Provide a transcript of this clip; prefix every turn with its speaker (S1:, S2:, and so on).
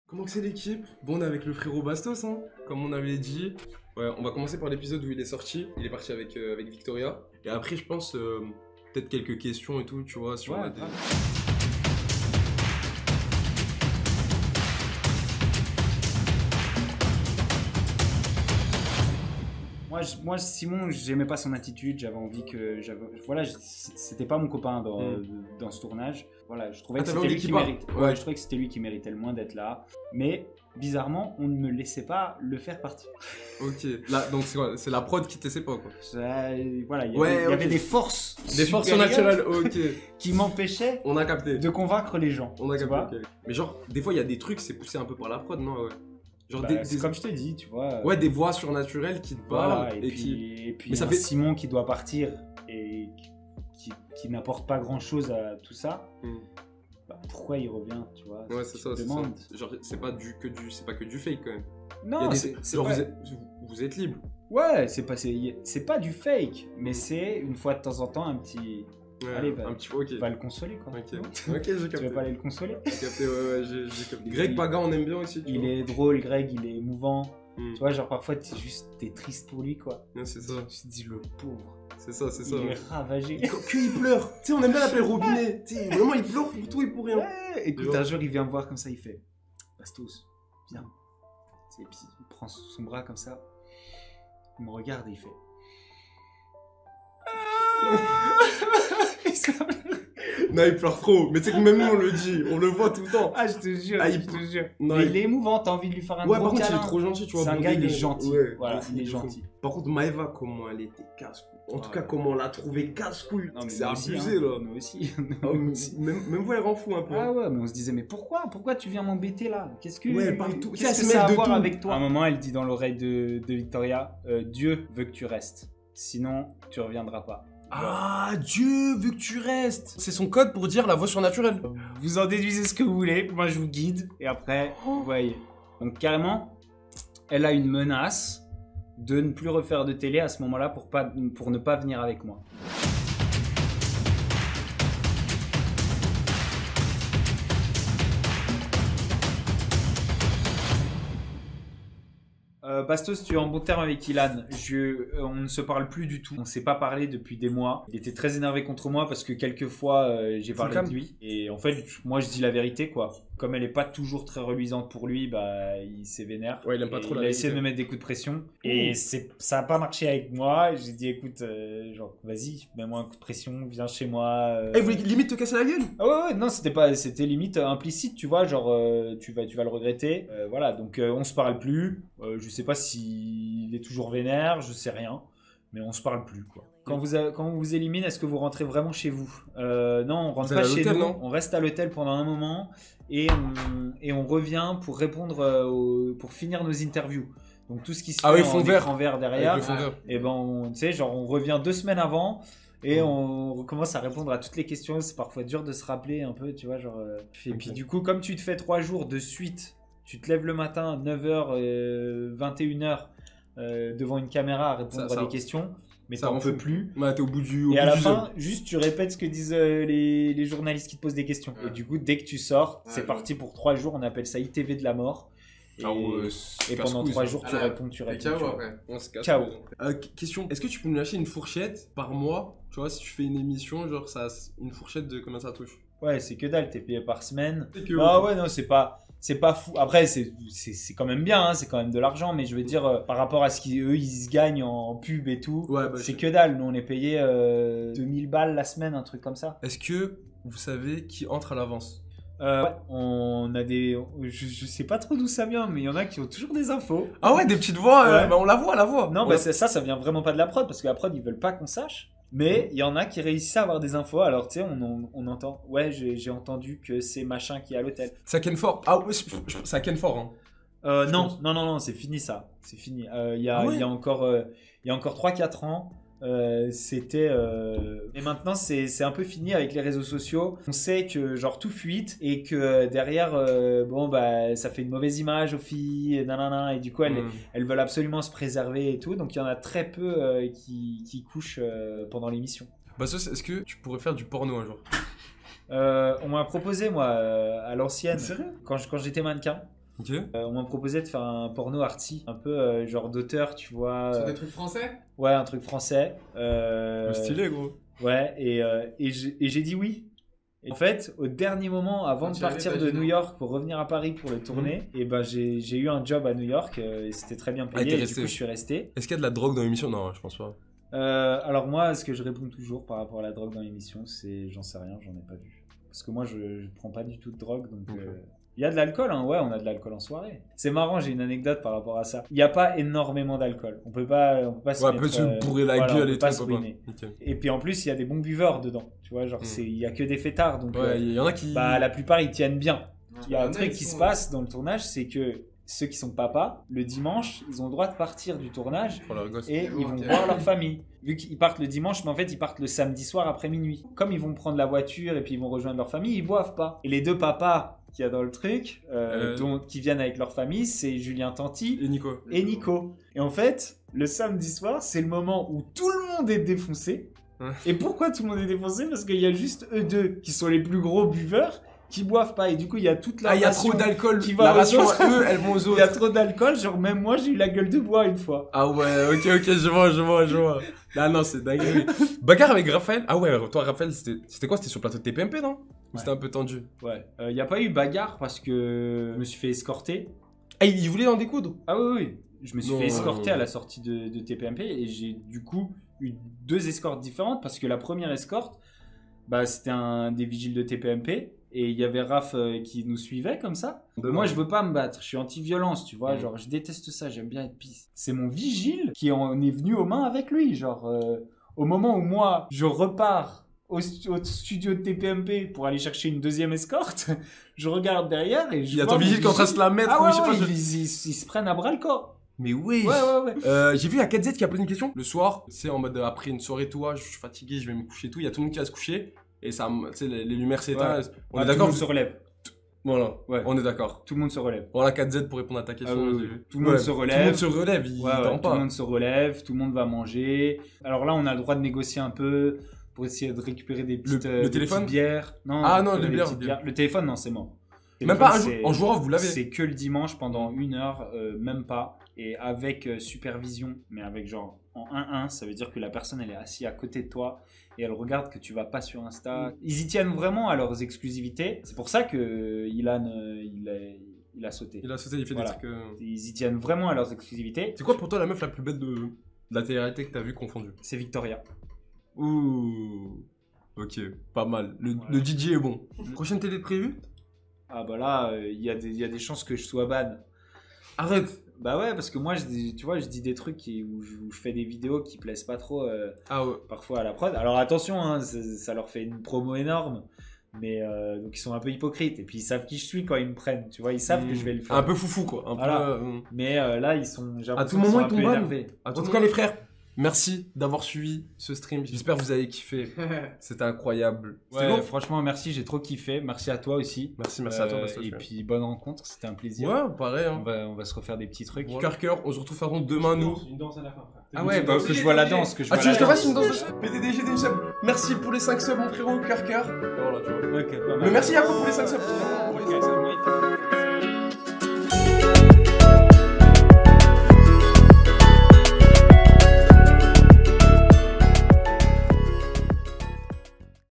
S1: Comment que c'est l'équipe? Bon, on est avec le frérot Bastos, hein, comme on avait dit. Ouais, on va commencer par l'épisode où il est sorti. Il est parti avec Victoria. Et après, je pense, peut-être quelques questions et tout, tu vois, si on a des...
S2: Moi, Simon, j'aimais pas son attitude, j'avais envie que... Voilà, c'était pas mon copain dans ce tournage. Voilà, je trouvais que c'était lui qui méritait. Ouais, je trouvais que c'était lui qui méritait le moins d'être là. Mais, bizarrement, on ne me laissait pas le faire partir.
S1: Ok, là, donc c'est quoi? C'est la prod qui te laissait pas, quoi.
S2: Voilà, il y avait des forces.
S1: Des forces surnaturelles, ok.
S2: Qui m'empêchaient
S1: On a capté.
S2: de convaincre les gens.
S1: On a capté, ok. Mais genre, des fois, il y a des trucs, c'est poussé un peu par la prod, non? Ouais. Genre
S2: c'est comme je te dis, tu vois.
S1: Ouais, des voix surnaturelles qui te parlent.
S2: Voilà, et puis
S1: mais ça
S2: fait... Simon qui doit partir et qui n'apporte pas grand chose à tout ça. Bah, pourquoi il revient, tu vois?
S1: Ouais, c'est ça, c'est ça. Genre, c'est pas que du fake quand même.
S2: Non,
S1: genre, pas... vous êtes libre.
S2: Ouais, c'est pas du fake, mais c'est une fois de temps en temps un petit.
S1: Ouais,
S2: allez,
S1: va
S2: le consoler, quoi.
S1: Ok, j'ai capté.
S2: Tu veux pas aller le consoler?
S1: J'ai capté, ouais, j'ai capté. Greg Pagan, on aime bien aussi.
S2: Il est drôle, Greg, il est émouvant. Tu vois, genre parfois t'es triste pour lui, quoi.
S1: Ouais, c'est ça.
S2: Je me dis, le pauvre.
S1: C'est ça.
S2: Il est ravagé.
S1: Il pleure. Tu sais, on aime bien l'appeler robinet. Tu sais, vraiment, il pleure pour tout et pour rien.
S2: Ouais, écoute, un jour, il vient me voir comme ça, il fait Bastos, viens. Et puis, il prend son bras comme ça. Il me regarde et il fait.
S1: Non, il pleure trop. Mais tu sais que même nous, on le dit. On le voit tout le temps.
S2: Ah, je te jure.
S1: Non,
S2: mais il est émouvant, t'as envie de lui faire un gros câlin.
S1: Ouais, par contre, il est trop gentil, tu vois.
S2: C'est un gars, il est gentil.
S1: Ouais,
S2: voilà, il est gentil.
S1: Par contre, Maëva, comment elle était casse-couille. En tout cas, comment on l'a trouvé casse-couille. C'est abusé, là.
S2: Nous aussi.
S1: Même vous, elle rend fou un peu.
S2: Ah ouais, mais on se disait, mais pourquoi tu viens m'embêter là? Qu'est-ce que
S1: elle parle tout.
S2: Qu'est-ce que ça a à voir avec toi? À un moment, elle dit dans l'oreille de Victoria, Dieu veut que tu restes. Sinon, tu reviendras pas.
S1: Ah, Dieu veut que tu restes. C'est son code pour dire la voix surnaturelle.
S2: Vous en déduisez ce que vous voulez. Moi, je vous guide. Et après, vous voyez. Donc, carrément, elle a une menace de ne plus refaire de télé à ce moment-là pour ne pas venir avec moi. Bastos, tu es en bon terme avec Ilan. On ne se parle plus du tout. On ne s'est pas parlé depuis des mois. Il était très énervé contre moi parce que quelquefois j'ai parlé de lui. Et en fait, moi je dis la vérité, quoi. Comme elle n'est pas toujours très reluisante pour lui, bah il s'est vénère.
S1: Ouais, il aime pas trop la
S2: vérité. Il a essayé de me mettre des coups de pression. Et ça n'a pas marché avec moi. J'ai dit, écoute, genre, vas-y, mets-moi un coup de pression, viens chez moi.
S1: Il voulait limite te casser la gueule?
S2: Ah ouais, non, c'était limite implicite, tu vois. Genre, tu vas le regretter. Voilà, donc on se parle plus. Je sais pas s'il est toujours vénère, je sais rien, mais on se parle plus, quoi. Quand on vous élimine, est-ce que vous rentrez vraiment chez vous? Non, on rentre pas chez nous, on reste à l'hôtel pendant un moment et on revient pour répondre, pour finir nos interviews. Donc tout ce qui se fait en écran vert derrière, et ben tu sais, genre on revient 2 semaines avant. Et on recommence à répondre à toutes les questions. C'est parfois dur de se rappeler un peu, tu vois, genre. Et puis du coup, comme tu te fais 3 jours de suite, tu te lèves le matin, 9h, 21h, devant une caméra à répondre à des questions, mais t'en peux plus.
S1: Ouais, t'es au bout du.
S2: Et à la fin, juste tu répètes ce que disent les journalistes qui te posent des questions. Ouais. Et du coup, dès que tu sors, c'est parti pour 3 jours. On appelle ça ITV de la mort. Et pendant 3 jours, tu réponds.
S1: Ciao. Question, est-ce que tu peux nous lâcher une fourchette par mois? Tu vois, si tu fais une émission, genre une fourchette de combien ça touche?
S2: Ouais, c'est que dalle, t'es payé par semaine. Ah ouais, non, c'est pas fou. Après, c'est quand même bien, hein, c'est quand même de l'argent, mais je veux dire, par rapport à ce qu'eux, ils se gagnent en pub et tout, c'est que dalle. Nous, on est payé 2000 balles la semaine, un truc comme ça.
S1: Est-ce que vous savez qui entre à l'avance?
S2: Ouais, on a des... Je sais pas trop d'où ça vient, mais il y en a qui ont toujours des infos.
S1: Ah ouais, des petites voix, bah on la voit.
S2: Non, ça vient vraiment pas de la prod, parce que la prod, ils veulent pas qu'on sache. Mais il y en a qui réussissent à avoir des infos. Alors tu sais, on entend. Ouais, j'ai entendu que c'est machin qui est à l'hôtel.
S1: Ça ken fort. Ah ouais, ça ken fort. Hein.
S2: Non, c'est fini ça. C'est fini. Il y a encore 3-4 ans. C'était et maintenant c'est un peu fini avec les réseaux sociaux. On sait que genre tout fuite et que derrière ça fait une mauvaise image aux filles et du coup elles veulent absolument se préserver et tout, donc il y en a très peu qui couchent pendant l'émission.
S1: Est-ce que tu pourrais faire du porno un jour?
S2: On m'a proposé moi à l'ancienne quand j'étais mannequin.
S1: Ok.
S2: On m'a proposé de faire un porno arty, un peu genre d'auteur, tu vois.
S3: Sur des trucs français?
S2: Ouais, un truc français.
S1: Stylé, gros.
S2: Ouais, et j'ai dit oui. Et en fait, au dernier moment, avant
S3: Quand
S2: de
S3: tu avais
S2: partir
S3: ta
S2: de
S3: gêne.
S2: New York pour revenir à Paris pour le tourner, et ben j'ai eu un job à New York et c'était très bien
S1: Ah,
S2: payé.
S1: t'es
S2: Et du
S1: resté.
S2: coup, je suis resté.
S1: Est-ce qu'il y a de la drogue dans l'émission? Non, je pense pas.
S2: Alors moi, ce que je réponds toujours par rapport à la drogue dans l'émission, c'est j'en sais rien, j'en ai pas vu. Parce que moi, je prends pas du tout de drogue, donc...
S1: Ok.
S2: Il y a de l'alcool, hein. Ouais, on a de l'alcool en soirée. C'est marrant, j'ai une anecdote par rapport à ça. Il n'y a pas énormément d'alcool. On peut pas se
S1: Ouais,
S2: mettre,
S1: peut se bourrer la
S2: voilà, on
S1: gueule
S2: peut
S1: et
S2: pas
S1: tout.
S2: se
S1: papa.
S2: ruiner.
S1: Ok.
S2: Et puis en plus, il y a des bons buveurs dedans. Tu vois, genre, il y a que des fêtards. Donc,
S1: Ouais, il y en a qui.
S2: bah, la plupart, ils tiennent bien. Il y a un
S3: en
S2: truc
S3: ils
S2: qui
S3: sont-
S2: se passe dans le tournage, c'est que ceux qui sont papas, le dimanche, ils ont le droit de partir du tournage
S1: Pour leur gosse.
S2: et
S3: Et
S2: ils
S3: bon,
S2: vont
S3: ok.
S2: voir leur famille. Vu qu'ils partent le dimanche, mais en fait, ils partent le samedi soir après minuit. Comme ils vont prendre la voiture et puis ils vont rejoindre leur famille, ils boivent pas. Et les deux papas qu'il y a dans le truc, qui viennent avec leur famille, c'est Julien Tanti
S1: Et Nico.
S2: et Nico. Et en fait, le samedi soir, c'est le moment où tout le monde est défoncé.
S1: Ouais.
S2: Et pourquoi tout le monde est défoncé? Parce qu'il y a juste eux deux qui sont les plus gros buveurs qui boivent pas. Et du coup, il y a toute la
S1: Ah, il y a
S2: ration
S1: trop d'alcool.
S2: qui va
S1: La
S2: aux
S1: ration,
S2: autres.
S1: eux, elles vont aux
S2: Il y a
S1: autres.
S2: trop d'alcool. Genre, même moi, j'ai eu la gueule de bois une fois.
S1: Ah ouais, ok, je vois. Ah non, c'est dingue. Bagarre avec Raphaël. Ah ouais, toi, Raphaël, c'était quoi? C'était sur le plateau de TPMP, non? Ou
S2: Ouais.
S1: c'était un peu tendu?
S2: Ouais. Il n'y a pas eu bagarre parce que je me suis fait escorter.
S1: Ah, il voulait en découdre?
S2: Ah oui, oui. Je me suis
S1: Non.
S2: fait escorter à la sortie de TPMP et j'ai du coup eu 2 escortes différentes parce que la première escorte, bah, c'était des vigiles de TPMP et il y avait Raph qui nous suivait comme ça. Moi, je veux pas me battre, je suis anti-violence, tu vois, genre je déteste ça, j'aime bien être pisse. C'est mon vigile qui en est venu aux mains avec lui, genre au moment où moi je repars au studio de TPMP pour aller chercher une deuxième escorte, je regarde derrière et je
S1: Il y a
S2: vois
S1: ton
S2: mon
S1: vigile qui est en train de se la mettre.
S2: Ah
S1: ou
S2: ouais,
S1: je sais pas,
S2: ouais, ils se prennent à bras le corps.
S1: Mais oui.
S2: Ouais.
S1: J'ai vu il y a 4Z qui a posé une question. Le soir, tu sais, en mode après une soirée, toi, je suis fatigué, je vais me coucher et tout. Il y a tout le monde qui va se coucher. Et ça, tu sais, les lumières s'éteignent.
S2: Ouais.
S1: On est
S2: Tout le
S1: d'accord?
S2: monde se relève.
S1: Voilà,
S2: Ouais.
S1: on est d'accord.
S2: Tout le monde se relève.
S1: Voilà 4Z pour répondre à ta question.
S2: Ah oui,
S1: j'ai
S2: oui.
S1: vu.
S2: Tout le monde
S1: Ouais,
S2: se relève.
S1: Tout le monde se relève, il
S2: Ouais,
S1: dort
S2: tout
S1: pas.
S2: le monde se relève, tout le monde va manger. Alors là, on a le droit de négocier un peu pour essayer de récupérer des petites,
S1: Le
S2: des
S1: téléphone
S2: petites bières. Non,
S1: Ah non,
S2: récupérer
S1: les
S2: des
S1: bières,
S2: petites
S1: ok.
S2: bières. Le téléphone, non, c'est mort. Le
S1: Même pas un
S2: téléphone,
S1: jour, en joueur, vous l'avez.
S2: C'est que le dimanche pendant 1 heure, même pas. Et avec supervision, mais avec genre en 1-1, ça veut dire que la personne elle est assise à côté de toi et elle regarde que tu vas pas sur Insta. Ils y tiennent vraiment à leurs exclusivités. C'est pour ça que Ilan, il a sauté.
S1: Il a sauté, il fait
S2: Voilà.
S1: des trucs.
S2: Ils y tiennent vraiment à leurs exclusivités.
S1: C'est quoi pour toi la meuf la plus bête de la télé-réalité que t'as vue confondue?
S2: C'est Victoria.
S1: Ouh. Ok, pas mal. Le DJ est bon. Prochaine télé prévue?
S2: Ah bah là, il y a des chances que je sois ban.
S1: Arrête.
S2: Bah ouais, parce que moi, tu vois, je dis des trucs où je fais des vidéos qui plaisent pas trop
S1: Ah ouais.
S2: parfois à la prod. Alors attention, hein, ça leur fait une promo énorme. Mais donc ils sont un peu hypocrites. Et puis ils savent qui je suis quand ils me prennent. Tu vois, ils savent que je vais le faire.
S1: Un peu foufou quoi. Un
S2: Voilà.
S1: peu,
S2: Mais là, ils sont. J'ai
S1: à
S2: l'impression
S1: tout
S2: qu'ils
S1: moment,
S2: sont
S1: ils
S2: un peu
S1: tombent ban.
S2: énervés.
S1: En tout cas, les frères, merci d'avoir suivi ce stream. J'espère que vous avez kiffé. C'était incroyable. C'était
S2: Ouais,
S1: bon.
S2: franchement, merci, j'ai trop kiffé. Merci à toi aussi.
S1: Merci à toi. Bastien.
S2: Et puis bonne rencontre, c'était un plaisir.
S1: Ouais, pareil. Hein.
S2: On va se refaire des petits trucs.
S1: Cœur, on se retrouve façon demain nous.
S3: Une danse à la fin, frère.
S2: Ah ouais, bah, que je vois la danse. Que je
S1: Ah,
S2: vois
S1: tu veux que je
S2: la
S1: te fasse une danse de PTDG d'une sub. Merci pour les 5 subs, mon frérot. Cœur. Voilà, tu vois.
S2: Ok, pas mal.
S1: Mais merci à vous pour les 5 subs.
S2: Ok, c'est bon.